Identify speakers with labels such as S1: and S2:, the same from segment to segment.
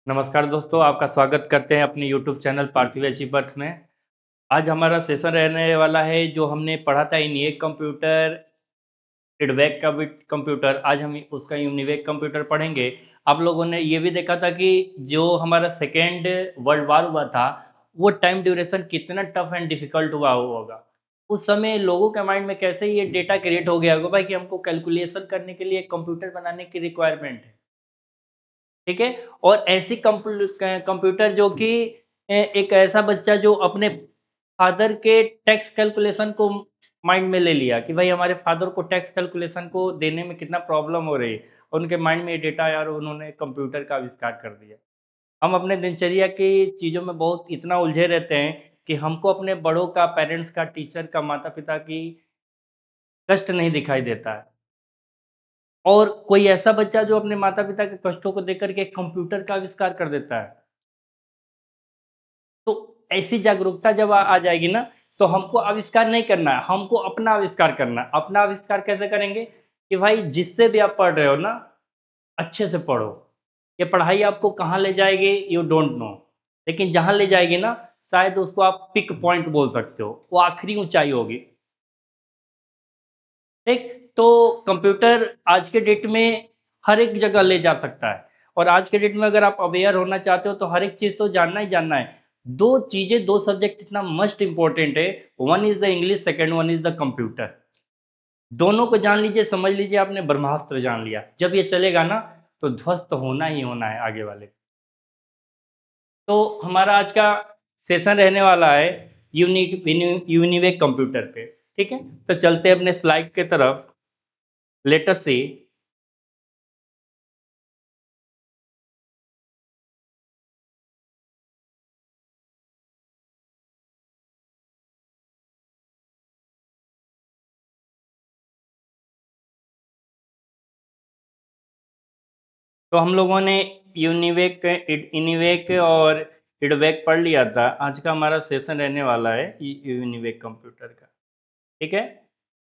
S1: नमस्कार दोस्तों, आपका स्वागत करते हैं अपने यूट्यूब चैनल पार्थिव अचीवर्स में। आज हमारा सेशन रहने वाला है जो हमने पढ़ा था यूनिवेक कंप्यूटर, फीडबैक का भी कंप्यूटर। आज हम उसका यूनिवेक कंप्यूटर पढ़ेंगे। आप लोगों ने ये भी देखा था कि जो हमारा सेकेंड वर्ल्ड वॉर हुआ था, वो टाइम ड्यूरेशन कितना टफ एंड डिफिकल्ट हुआ होगा। उस समय लोगों के माइंड में कैसे ये डेटा क्रिएट हो गया होगा भाई कि हमको कैलकुलेशन करने के लिए एक कंप्यूटर बनाने की रिक्वायरमेंट है। ठीक है? और ऐसी कंप्यूटर जो कि एक ऐसा बच्चा जो अपने फादर के टैक्स कैलकुलेशन को माइंड में ले लिया कि भाई हमारे फादर को टैक्स कैलकुलेशन को देने में कितना प्रॉब्लम हो रही है। उनके माइंड में ये डेटा आया और उन्होंने कंप्यूटर का आविष्कार कर दिया। हम अपने दिनचर्या की चीज़ों में बहुत इतना उलझे रहते हैं कि हमको अपने बड़ों का, पेरेंट्स का, टीचर का, माता-पिता की कष्ट नहीं दिखाई देता है। और कोई ऐसा बच्चा जो अपने माता-पिता के कष्टों को देख कर के एक कंप्यूटर का आविष्कार कर देता है। तो ऐसी जागरूकता जब आ जाएगी ना, तो हमको आविष्कार नहीं करना है, हमको अपना आविष्कार करना है। अपना आविष्कार कैसे करेंगे? कि भाई जिससे भी आप पढ़ रहे हो ना, अच्छे से पढ़ो। ये पढ़ाई आपको कहाँ ले जाएगी यू डोंट नो। लेकिन जहाँ ले जाएगी ना, शायद उसको आप पीक पॉइंट बोल सकते हो। वो आखिरी ऊँचाई होगी। ठीक? तो कंप्यूटर आज के डेट में हर एक जगह ले जा सकता है और आज के डेट में अगर आप अवेयर होना चाहते हो तो हर एक चीज़ तो जानना ही जानना है। 2 चीज़ें 2 सब्जेक्ट इतना मस्ट इम्पोर्टेंट है, one is the English, second one is the computer. दोनों को जान लीजिए, समझ लीजिए आपने ब्रह्मास्त्र जान लिया। जब ये चलेगा ना तो ध्वस्त होना ही होना है आगे वाले। तो हमारा आज का सेशन रहने वाला है यूनिवेक कंप्यूटर पे, ठीक है? तो चलते हैं अपने स्लाइड की तरफ। लेट अस सी। तो हम लोगों ने यूनिवेक और इडवेक पढ़ लिया था। आज का हमारा सेशन रहने वाला है यूनिवेक कंप्यूटर का। ठीक है?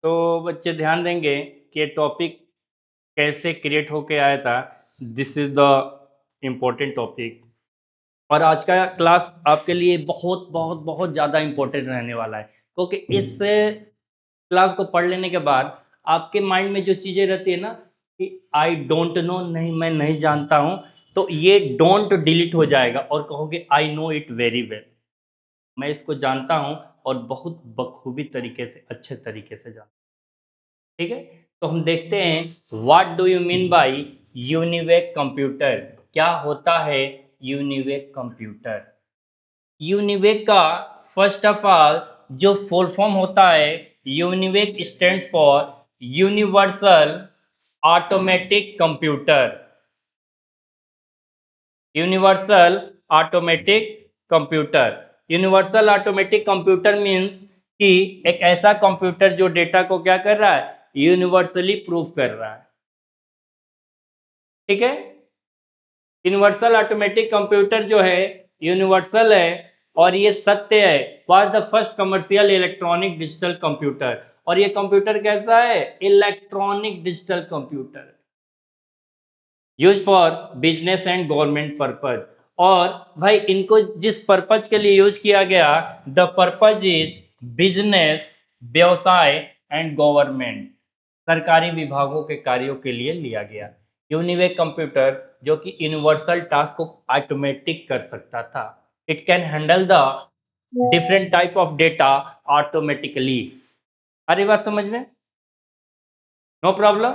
S1: तो बच्चे ध्यान देंगे कि ये टॉपिक कैसे क्रिएट होके आया था। This is the important topic और आज का क्लास आपके लिए बहुत बहुत बहुत ज़्यादा इम्पोर्टेंट रहने वाला है, क्योंकि इस क्लास को पढ़ लेने के बाद आपके माइंड में जो चीज़ें रहती है ना कि आई डोंट नो, नहीं मैं नहीं जानता हूँ, तो ये डोंट डिलीट हो जाएगा और कहोगे I know it very well. मैं इसको जानता हूँ और बहुत बखूबी तरीके से, अच्छे तरीके से जानता हूँ। ठीक है? तो हम देखते हैं what do you mean by UNIVAC computer. क्या होता है यूनिवेक कंप्यूटर? यूनिवेक का फर्स्ट ऑफ ऑल जो फुल फॉर्म होता है, UNIVAC stands for universal automatic computer. Universal automatic computer. Universal automatic computer means कि एक ऐसा कंप्यूटर जो डेटा को क्या कर रहा है, यूनिवर्सली प्रूव कर रहा है। ठीक है? यूनिवर्सल ऑटोमेटिक कंप्यूटर जो है यूनिवर्सल है और ये सत्य है। Was the first commercial electronic digital computer. और ये कंप्यूटर कैसा है? Electronic digital computer use for business and government purpose. और भाई इनको जिस पर्पज के लिए यूज किया गया, द पर्पज इज बिजनेस, व्यवसाय एंड गवर्नमेंट, सरकारी विभागों के कार्यों के लिए लिया गया। यूनिवेक कंप्यूटर जो कि यूनिवर्सल टास्क को ऑटोमेटिक कर सकता था। It can handle the different type of data automatically. अरे बात समझ में? No problem.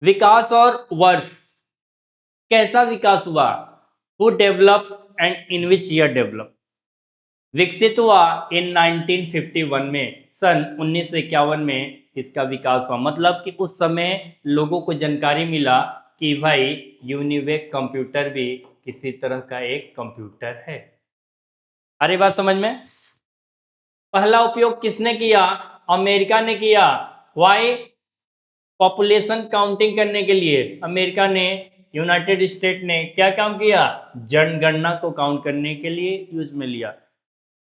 S1: विकास और वर्ष, कैसा विकास हुआ? Who develop and in which year develop? विकसित हुआ इन 1951 में, सन 1951 में इसका विकास हुआ। मतलब कि उस समय लोगों को जानकारी मिला कि भाई यूनिवेक कंप्यूटर भी किसी तरह का एक कंप्यूटर है। अरे बात समझ में? पहला उपयोग किसने किया? अमेरिका ने किया। वाई? पॉपुलेशन काउंटिंग करने के लिए अमेरिका ने, यूनाइटेड स्टेट ने क्या काम किया? जनगणना को काउंट करने के लिए यूज में लिया,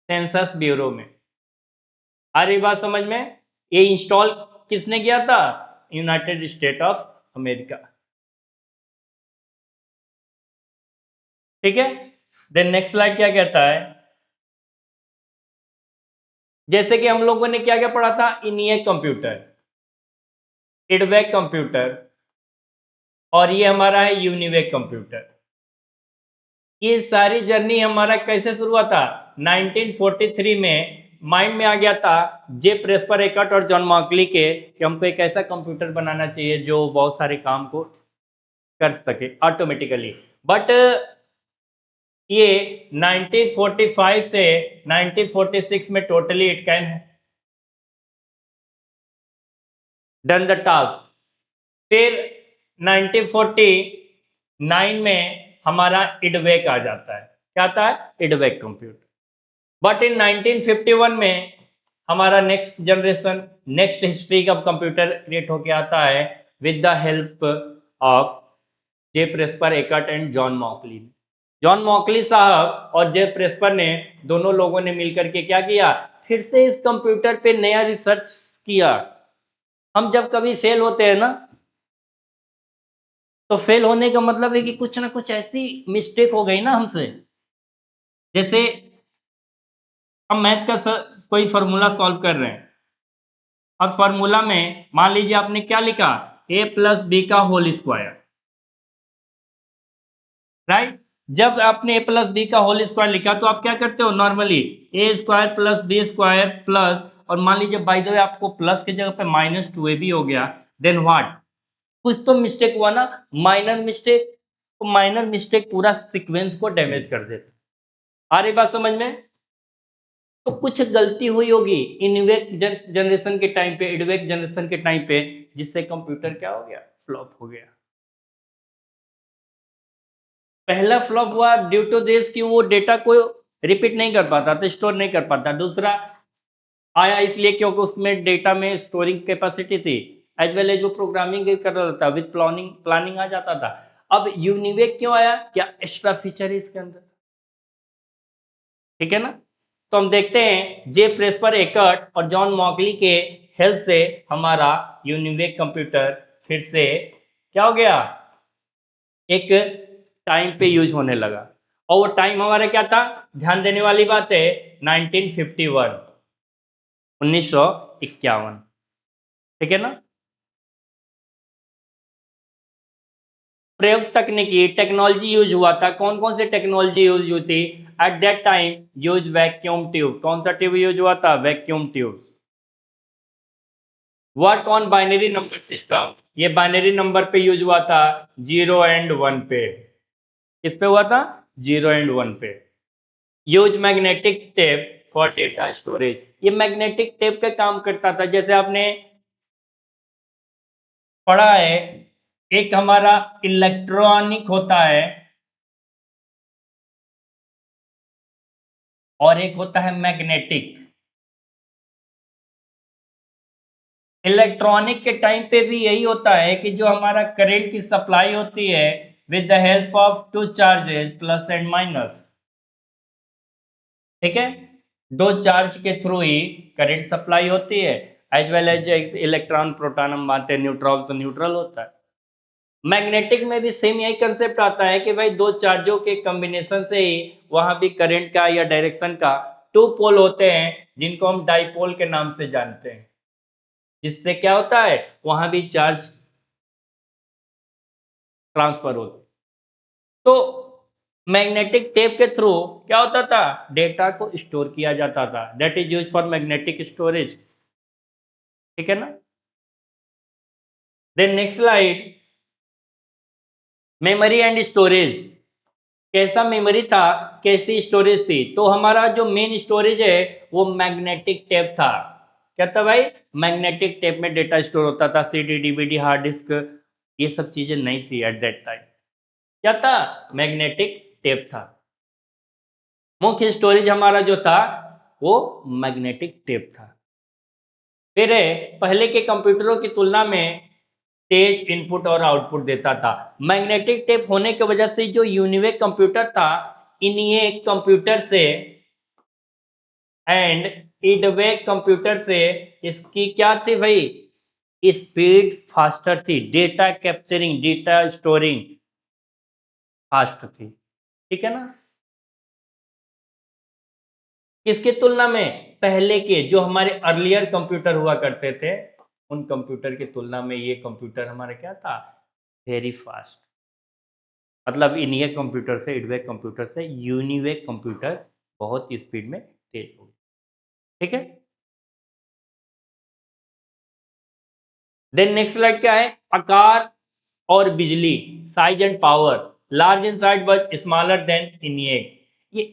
S1: सेंसस ब्यूरो में। आ रही बात समझ में? ये इंस्टॉल किसने किया था? United state of America. ठीक है। देन नेक्स्ट स्लाइड क्या कहता है, जैसे कि हम लोगों ने क्या क्या पढ़ा था, इनिएक कंप्यूटर, इडवेक कंप्यूटर, और ये हमारा है यूनिवेक कंप्यूटर। ये सारी जर्नी हमारा कैसे शुरू हुआ था, 1943 में माइंड में आ गया था जे प्रेस्पर एकर्ट और जॉन मॉकली के कि हमको एक ऐसा कंप्यूटर बनाना चाहिए जो बहुत सारे काम को कर सके ऑटोमेटिकली। बट ये 1945 से 1946 में totally it can done the task. फिर 1949 में हमारा इडवेक आ जाता है। क्या आता है, इडवेक कंप्यूटर। बट इन 1951 में हमारा नेक्स्ट जनरेशन, नेक्स्ट हिस्ट्री का कंप्यूटर क्रिएट होके आता है with the help of J प्रेस्पर Eckert and John मॉकली। John मॉकली साहब और जे प्रेस्पर ने दोनों लोगों ने मिलकर के क्या किया, फिर से इस कंप्यूटर पे नया रिसर्च किया। हम जब कभी फेल होते हैं ना, तो फेल होने का मतलब है कि कुछ ना कुछ ऐसी मिस्टेक हो गई ना हमसे। जैसे हम मैथ का कोई फॉर्मूला सॉल्व कर रहे हैं और फॉर्मूला में मान लीजिए आपने क्या लिखा, a प्लस बी का होल स्क्वायर, राइट। जब आपने a प्लस बी का होल स्क्वायर लिखा तो आप क्या करते हो, normally A square plus B square plus, और मान लीजिए बाय द वे आपको प्लस की जगह पे -2ab हो गया, देन व्हाट, कुछ तो मिस्टेक हुआ ना, माइनर मिस्टेक। तो माइनर मिस्टेक पूरा सीक्वेंस को डैमेज कर देता। आ रही बात समझ में। तो कुछ गलती हुई होगी इनवेक जनरेशन के टाइम पे, इडवेक जनरेशन के टाइम पे, जिससे कंप्यूटर क्या हो गया, फ्लॉप हो गया। पहला फ्लॉप हुआ ड्यू टू दिस कि वो डेटा को रिपीट नहीं कर पाता था, स्टोर नहीं कर पाता। दूसरा आया इसलिए क्योंकि उसमें डेटा में स्टोरिंग कैपेसिटी थी, एज वेल एज वो प्रोग्रामिंग कर रहा था, विद प्लानिंग प्लानिंग आ जाता था। अब यूनिवेक क्यों आया, क्या एक्स्ट्रा फीचर है इसके अंदर, ठीक है ना। तो हम देखते हैं जे प्रेस्पर एकर्ट और जॉन मॉकली के हेल्प से हमारा यूनिवेक कंप्यूटर फिर से क्या हो गया, एक टाइम पे यूज होने लगा। और वो टाइम हमारा क्या था, ध्यान देने वाली बात है, 1951, 1951, ठीक है ना। प्रयोग तकनीकी टेक्नोलॉजी यूज हुआ था, कौन कौन से टेक्नोलॉजी यूज हुई थी at that time, use vacuum tube. कौन सा ट्यूब यूज हुआ था, vacuum tube. Work on binary number system, ये बाइनरी नंबर पे यूज हुआ था, 0 एंड 1 पे। किस पे हुआ था, 0 एंड 1 पे। Use magnetic tape for data storage, ये मैग्नेटिक टेप का काम करता था। जैसे आपने पढ़ा है, एक हमारा इलेक्ट्रॉनिक होता है और एक होता है मैग्नेटिक। इलेक्ट्रॉनिक के टाइम पे भी यही होता है कि जो हमारा करंट की सप्लाई होती है with the help of two charges plus and minus, ठीक है। दो चार्ज के थ्रू ही करंट सप्लाई होती है, as well as electron proton हम मानते हैं, न्यूट्रॉन तो न्यूट्रल होता है। मैग्नेटिक में भी सेम यही कंसेप्ट आता है कि भाई दो चार्जों के कॉम्बिनेशन से ही वहां भी करंट का या डायरेक्शन का टू पोल होते हैं, जिनको हम डाइपोल के नाम से जानते हैं। जिससे क्या होता है, वहां भी चार्ज ट्रांसफर होता है। तो मैग्नेटिक टेप के थ्रू क्या होता था, डेटा को स्टोर किया जाता था, that is use for magnetic storage, ठीक है ना। Then next slide, memory and storage. कैसा मेमोरी था, कैसी स्टोरेज थी। तो हमारा जो मेन स्टोरेज है वो मैग्नेटिक टेप था। क्या था भाई, मैग्नेटिक टेप में डेटा स्टोर होता था, सीडी डीवीडी हार्ड डिस्क, ये सब चीजें नहीं थी एट दैट टाइम। क्या था, मैग्नेटिक टेप था। मुख्य स्टोरेज हमारा जो था वो मैग्नेटिक टेप था। फिर पहले के कंप्यूटरों की तुलना में तेज इनपुट और आउटपुट देता था। मैग्नेटिक टेप होने की वजह से जो यूनिवेक कंप्यूटर था, इन्हीं कंप्यूटर से एंड इडवेक कंप्यूटर से इसकी क्या थी भाई, स्पीड फास्टर थी, data capturing, data storing fast थी, ठीक है ना। किसकी तुलना में? पहले के जो हमारे अर्लियर कंप्यूटर हुआ करते थे, उन कंप्यूटर की तुलना में ये कंप्यूटर हमारा क्या था? Very fast. मतलब इन्हीं कंप्यूटर से, इडवेक कंप्यूटर से यूनिवेक कंप्यूटर बहुत स्पीड में तेज हो गए, ठीक है। देन नेक्स्ट स्लाइड क्या है? आकार और बिजली, size and power, large in size but smaller than ENIAC. ये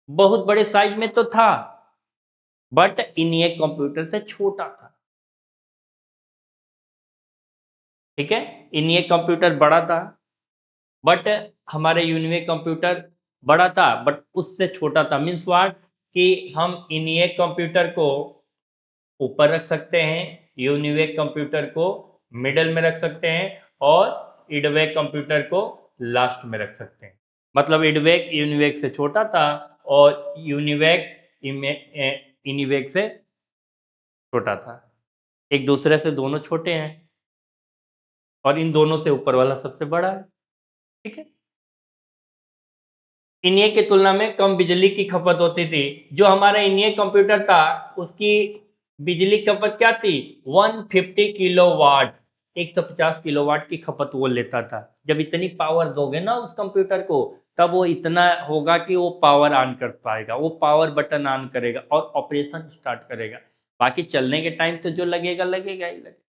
S1: बहुत बड़े साइज में तो था, बट इनिएक कंप्यूटर से छोटा था, ठीक है। इनिएक कंप्यूटर बड़ा था, बट हमारे यूनिवेक कंप्यूटर बड़ा था बट उससे छोटा था। Means what? कि हम इनिएक कंप्यूटर को ऊपर रख सकते हैं, यूनिवेक कंप्यूटर को मिडल में रख सकते हैं और इडवेक कंप्यूटर को लास्ट में रख सकते हैं। मतलब इडवेक यूनिवेक से छोटा था और यूनिवेक इनिवेक से छोटा था। एक दूसरे से दोनों छोटे हैं और इन दोनों से ऊपर वाला सबसे बड़ा है, ठीक है। इन्हीं की तुलना में कम बिजली की खपत होती थी। जो हमारा इन्हीं कंप्यूटर था उसकी बिजली खपत क्या थी? 150 किलोवाट, 150 किलोवाट की खपत वो लेता था। जब इतनी पावर दोगे ना उस कंप्यूटर को, तब वो इतना होगा कि वो पावर ऑन कर पाएगा, वो पावर बटन ऑन करेगा और ऑपरेशन स्टार्ट करेगा। बाकी चलने के टाइम तो जो लगेगा लगेगा ही लगेगा।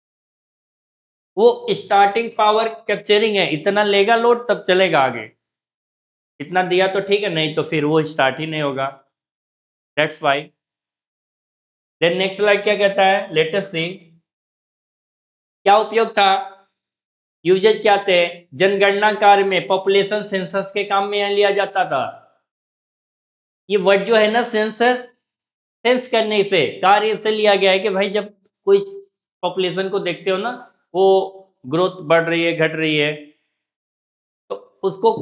S1: वो स्टार्टिंग पावर कैप्चरिंग है, इतना लेगा लोड तब चलेगा आगे। इतना दिया तो ठीक है, नहीं तो फिर वो स्टार्ट ही नहीं होगा। That's why. Then next slide क्या कहता है? लेटेस्ट सी। क्या उपयोग था? यूजेज क्या थे? जनगणना कार्य में, पॉपुलेशन सेंसस के काम में लिया जाता था। ये वर्ड जो है ना, सेंसस, सेंस करने से, कार्य से लिया गया है कि भाई जब कोई पॉपुलेशन को देखते हो ना, वो ग्रोथ बढ़ रही है, घट रही है, तो उसको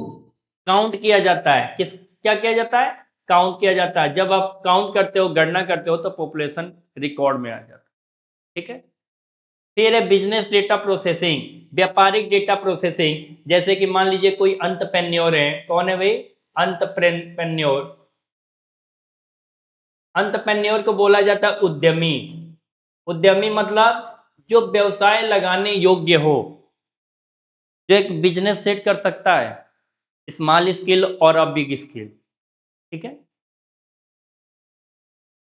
S1: काउंट किया जाता है। किस क्या किया जाता है? काउंट किया जाता है। जब आप काउंट करते हो, गणना करते हो, तो पॉपुलेशन रिकॉर्ड में आ जाता है, ठीक है। फिर है बिजनेस डेटा प्रोसेसिंग, व्यापारिक डेटा प्रोसेसिंग। जैसे कि मान लीजिए कोई अंतरप्रेन्योर है। कौन है भाई? अंतरप्रेन्योर। अंतरप्रेन्योर को बोला जाता है उद्यमी। उद्यमी मतलब जो व्यवसाय लगाने योग्य हो, जो एक बिजनेस सेट कर सकता है, स्मॉल स्केल और अ बिग स्केल, ठीक है।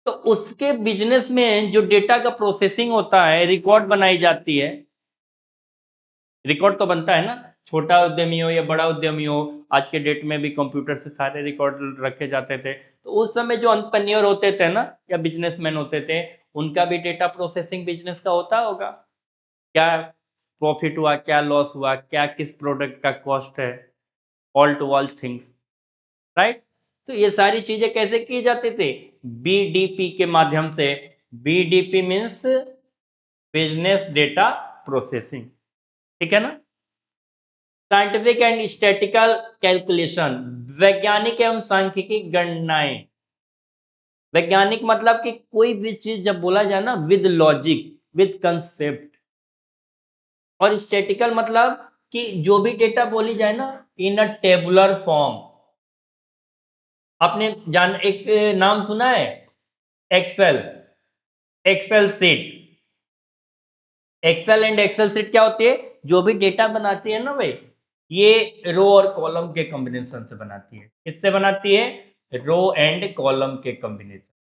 S1: तो उसके बिजनेस में जो डेटा का प्रोसेसिंग होता है, रिकॉर्ड बनाई जाती है। रिकॉर्ड तो बनता है ना, छोटा उद्यमी हो या बड़ा उद्यमी हो, आज के डेट में भी कंप्यूटर से सारे रिकॉर्ड रखे जाते थे। तो उस समय जो एंटरप्रेन्योर होते थे ना, या बिजनेसमैन होते थे, उनका भी डेटा प्रोसेसिंग बिजनेस का होता होगा। क्या प्रॉफिट हुआ, क्या लॉस हुआ, क्या किस प्रोडक्ट का कॉस्ट है, all to all things, right. तो ये सारी चीजें कैसे की जाती थी? बीडीपी के माध्यम से। BDP means business data processing, ठीक है ना। साइंटिफिक एंड स्टैटिकल कैलकुलेशन, वैज्ञानिक एवं सांख्यिकी गणनाएं। वैज्ञानिक मतलब कि कोई भी चीज जब बोला जाए ना, विद लॉजिक, विद कंसेप्ट। और स्टैटिकल मतलब कि जो भी डेटा बोली जाए ना, इन अ टेबुलर फॉर्म। आपने जान एक नाम सुना है? Excel. Excel sheet. Excel and Excel sheet क्या होती है? जो भी डेटा बनाती है ना भाई, ये रो और कॉलम के कॉम्बिनेशन से बनाती है। किससे बनाती है? रो एंड कॉलम के कॉम्बिनेशन।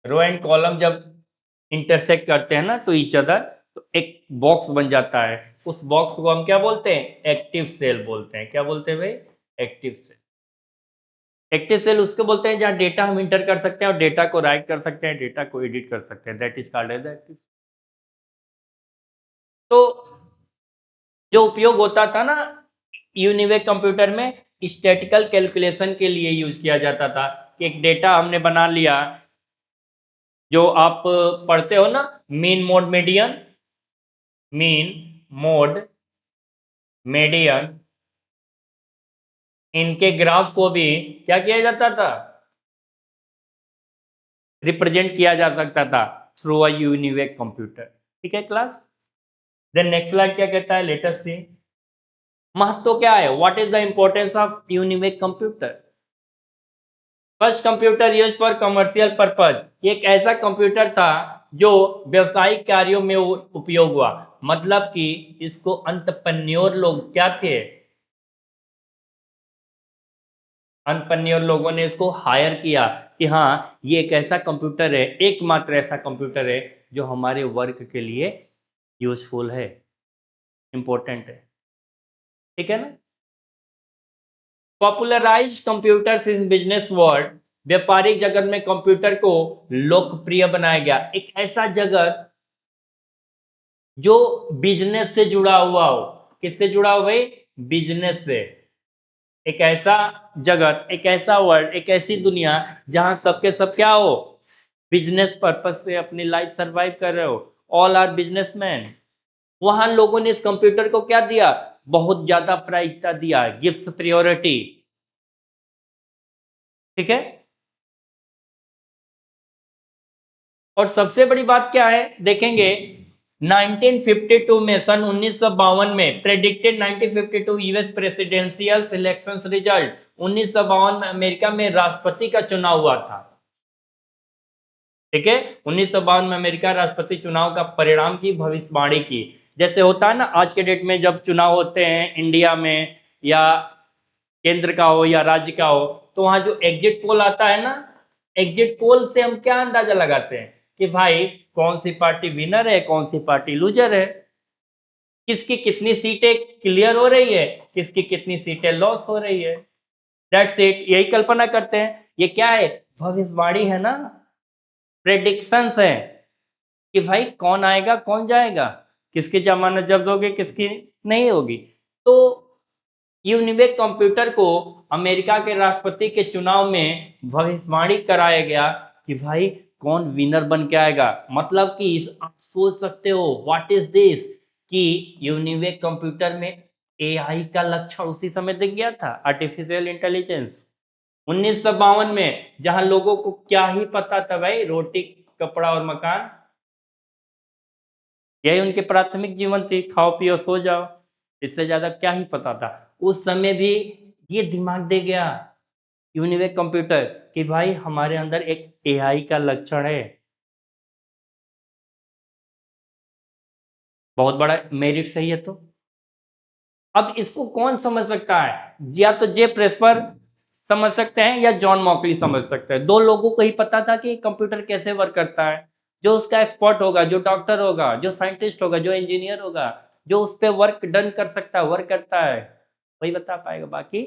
S1: रो एंड कॉलम जब इंटरसेक्ट करते हैं ना टू ईच अदर, तो एक बॉक्स बन जाता है। उस बॉक्स को हम क्या बोलते हैं? एक्टिव सेल बोलते हैं। क्या बोलते हैं भाई? Active cell. एक्टिव सेल उसको बोलते हैं जहां डेटा हम इंटर कर सकते हैं और डेटा को राइट कर सकते हैं, डेटा को एडिट कर सकते हैं। That is called as active. तो जो उपयोग होता था ना यूनिवेक कंप्यूटर में, स्टैटिकल कैलकुलेशन के लिए यूज किया जाता था। कि एक डेटा हमने बना लिया, जो आप पढ़ते हो ना, mean mode median, mean mode median, इनके ग्राफ को भी क्या किया जाता था? रिप्रेजेंट किया जा सकता था थ्रू अ यूनिवेक कंप्यूटर। ठीक है क्लास। देन नेक्स्ट स्लाइड क्या कहता है, लेट अस सी। महत्व क्या है, what is the importance of UNIVAC computer. First computer use for commercial purpose, एक ऐसा कंप्यूटर था जो व्यवसायिक कार्यों में उपयोग हुआ। मतलब कि इसको अंतरप्रेन्योर लोग क्या थे, अंतरप्रेन्योर लोगों ने इसको हायर किया कि हाँ ये एक ऐसा कंप्यूटर है, एकमात्र ऐसा कंप्यूटर है जो हमारे वर्क के लिए यूजफुल है, इंपॉर्टेंट है। ठीक है ना। Popularize computers in business world, व्यापारिक जगत में कंप्यूटर को लोकप्रिय बनाया गया। एक ऐसा जगत जो बिजनेस से जुड़ा हुआ हो। किससे जुड़ा हो भाई, बिजनेस से। एक ऐसा जगत, एक ऐसा वर्ल्ड, एक ऐसी दुनिया जहां सबके सब क्या हो, बिजनेस पर्पस से अपनी लाइफ सरवाइव कर रहे हो, ऑल आर बिजनेसमैन। वहां लोगों ने इस कंप्यूटर को क्या दिया, बहुत ज्यादा प्रायिकता दिया, गिफ्ट प्रियोरिटी। ठीक है। और सबसे बड़ी बात क्या है देखेंगे, 1952 में, सन 1952 में predicted 1952 US presidential selections result, 1952 में अमेरिका में राष्ट्रपति का चुनाव हुआ था। ठीक है। 1952 में अमेरिका राष्ट्रपति चुनाव का परिणाम की भविष्यवाणी की। जैसे होता है ना आज के डेट में जब चुनाव होते हैं इंडिया में, या केंद्र का हो या राज्य का हो, तो वहां जो एग्जिट पोल आता है ना, एग्जिट पोल से हम क्या अंदाजा लगाते हैं कि भाई कौन सी पार्टी विनर है, कौन सी पार्टी लूजर है, किसकी कितनी सीटें क्लियर हो रही है, किसकी कितनी सीटें लॉस हो रही है। दैट्स इट, यही कल्पना करते हैं। ये क्या है, भविष्यवाणी है ना, प्रेडिक्शंस है कि भाई कौन आएगा कौन जाएगा, किसकी जमानत जब्त होगी किसकी नहीं होगी। तो यूनिवेक कंप्यूटर को अमेरिका के राष्ट्रपति के चुनाव में भविष्यवाणी कराया गया कि भाई कौन विनर बन के आएगा। मतलब कि आप सोच सकते हो व्हाट इज दिस, कि यूनिवेक कंप्यूटर में एआई का लक्षण उसी समय दिख गया था, आर्टिफिशियल इंटेलिजेंस। 1952 में, जहां लोगों को क्या ही पता था भाई, रोटी कपड़ा और मकान, यही उनकी प्राथमिक जीवन थी, खाओ पियो सो जाओ, इससे ज्यादा क्या ही पता था। उस समय भी ये दिमाग दे गया यूनिवेक कंप्यूटर कि भाई हमारे अंदर एक एआई का लक्षण है। बहुत बड़ा मेरिट सही है। तो अब इसको कौन समझ सकता है, या तो जे प्रेसपर समझ सकते हैं या जॉन मॉकली समझ सकते हैं। दो लोगों को ही पता था कि कंप्यूटर कैसे वर्क करता है। जो उसका एक्सपर्ट होगा, जो डॉक्टर होगा, जो साइंटिस्ट होगा, जो इंजीनियर होगा, जो उस पर वर्क डन कर सकता है, वर्क करता है, वही बता पाएगा, बाकी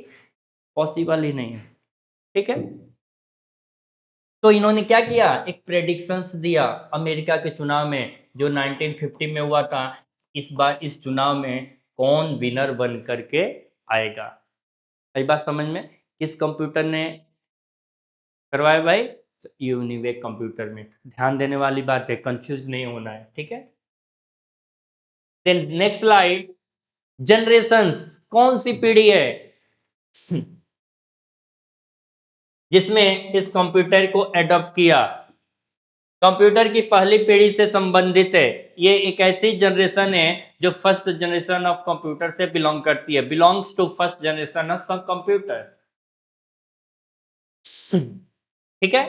S1: पॉसिबल ही नहीं है। ठीक है। तो इन्होंने क्या किया, एक प्रेडिक्शंस दिया अमेरिका के चुनाव में जो 1950 में हुआ था। इस बार इस चुनाव में कौन विनर बन करके आएगा। सही बात समझ में, किस कंप्यूटर ने करवाया भाई, तो यूनिवेक कंप्यूटर में। ध्यान देने वाली बात है, कंफ्यूज नहीं होना है। ठीक है। देन नेक्स्ट स्लाइड, जनरेशंस, कौन सी पीढ़ी है जिसमें इस कंप्यूटर को एडॉप्ट किया। कंप्यूटर की पहली पीढ़ी से संबंधित है। ये एक ऐसी जनरेशन है जो फर्स्ट जनरेशन ऑफ कंप्यूटर से बिलोंग करती है, belongs to first generation of सब कंप्यूटर। ठीक है।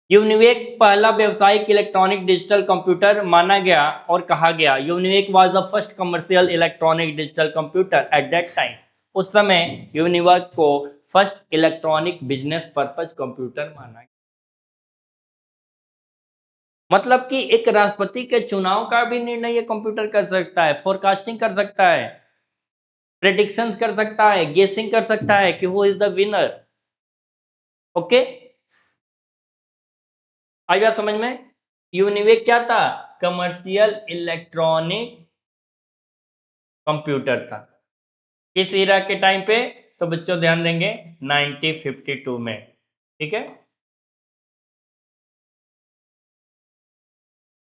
S1: यूनिवेक पहला व्यावसायिक इलेक्ट्रॉनिक डिजिटल कंप्यूटर माना गया और कहा गया। UNIVAC was the first commercial electronic digital computer at that time. उस समय यूनिवेक को first electronic business purpose computer माना गया। मतलब कि एक राष्ट्रपति के चुनाव का भी निर्णय ये कंप्यूटर कर सकता है, फोरकास्टिंग कर सकता है, प्रेडिक्शंस कर सकता है, गेसिंग कर सकता है कि who is the winner. Okay, आई बात समझ में। यूनिवेक क्या था, कमर्शियल इलेक्ट्रॉनिक कंप्यूटर था। किस ईरा के टाइम पे, तो बच्चों ध्यान देंगे 1952 में। ठीक है,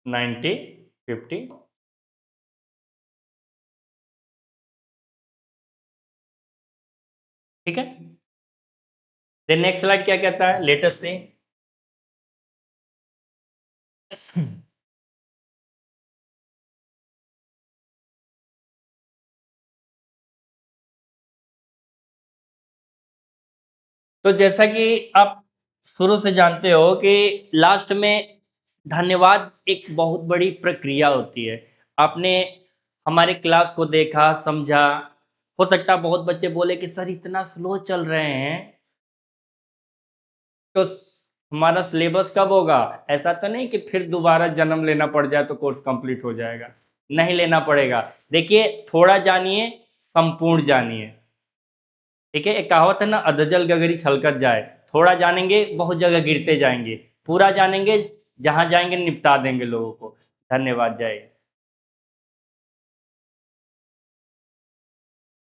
S1: 1950। ठीक है। देन नेक्स्ट स्लाइड क्या कहता है, लेटेस्ट से। तो जैसा कि आप शुरू से जानते हो कि लास्ट में धन्यवाद एक बहुत बड़ी प्रक्रिया होती है। आपने हमारे क्लास को देखा, समझा, हो सकता है बहुत बच्चे बोले कि सर इतना स्लो चल रहे हैं, तो हमारा सिलेबस कब होगा? ऐसा तो नहीं कि फिर दोबारा जन्म लेना पड़ जाए तो कोर्स कंप्लीट हो जाएगा। नहीं लेना पड़ेगा। देखिए, थोड़ा जानिए, संपूर्ण जानिए। ठीक है, एक कहावत है ना, अधजल गगरी छलकत जाए। थोड़ा जानेंगे, बहुत जगह गिरते जाएंगे। पूरा जानेंगे, जहां जाएंगे निपटा देंगे लोगों को। धन्यवाद, जय हिंद।